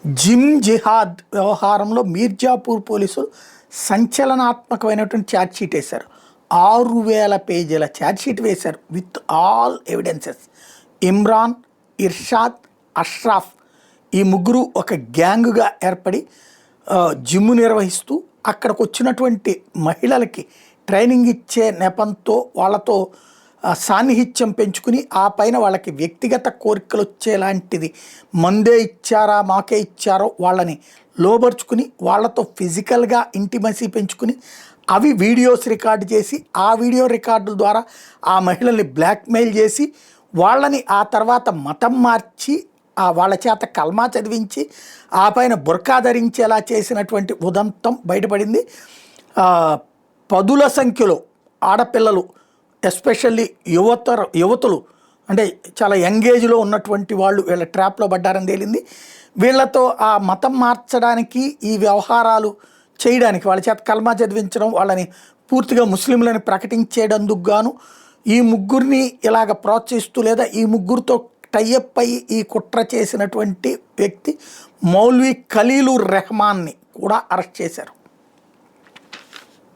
Gym జిహాద్ వ్యవహారంలో మీర్జాపూర్ పోలీసులు సంచలనాత్మకమైనటువంటి chargesheet వేశారు. 6,000 పేజీల ఛార్జ్షీట్ వేశారు with all evidences. Imran, Irshad, Ashraf ఈ ముగ్గురు ఒక గ్యాంగుగా ఏర్పడి జిమ్ నిర్వహిస్తూ అక్కడికి వచ్చినటువంటి మహిళలకి ట్రైనింగ్ ఇచ్చే నెపంతో వాళ్ళతో సాన్నిహిత్యం పెంచుకుని ఆ పైన వాళ్ళకి వ్యక్తిగత కోరికలు వచ్చేలాంటిది మందే ఇచ్చారా మాకే ఇచ్చారో వాళ్ళని లోబర్చుకుని వాళ్ళతో ఫిజికల్గా ఇంటిమసీ పెంచుకుని అవి వీడియోస్ రికార్డు చేసి ఆ వీడియో రికార్డుల ద్వారా ఆ మహిళల్ని బ్లాక్మెయిల్ చేసి వాళ్ళని ఆ తర్వాత మతం మార్చి వాళ్ళ చేత కల్మా చదివించి ఆ పైన బుర్కా ధరించేలా చేసినటువంటి ఉదంతం బయటపడింది. పదుల సంఖ్యలో ఆడపిల్లలు ఎస్పెషల్లీ యువతులు అంటే చాలా యంగేజ్లో ఉన్నటువంటి వాళ్ళు వీళ్ళ ట్రాప్లో పడ్డారని తేలింది. వీళ్ళతో ఆ మతం మార్చడానికి ఈ వ్యవహారాలు చేయడానికి వాళ్ళ చేత కల్మా చదివించడం వాళ్ళని పూర్తిగా ముస్లింలని ప్రకటించేటందుకు గాను ఈ ముగ్గురిని ఇలాగ ప్రోత్సహిస్తూ లేదా ఈ ముగ్గురితో టైఅప్ అయ్యి ఈ కుట్ర చేసినటువంటి వ్యక్తి మౌల్వీ ఖలీలుర్ రెహమాన్ని కూడా అరెస్ట్ చేశారు.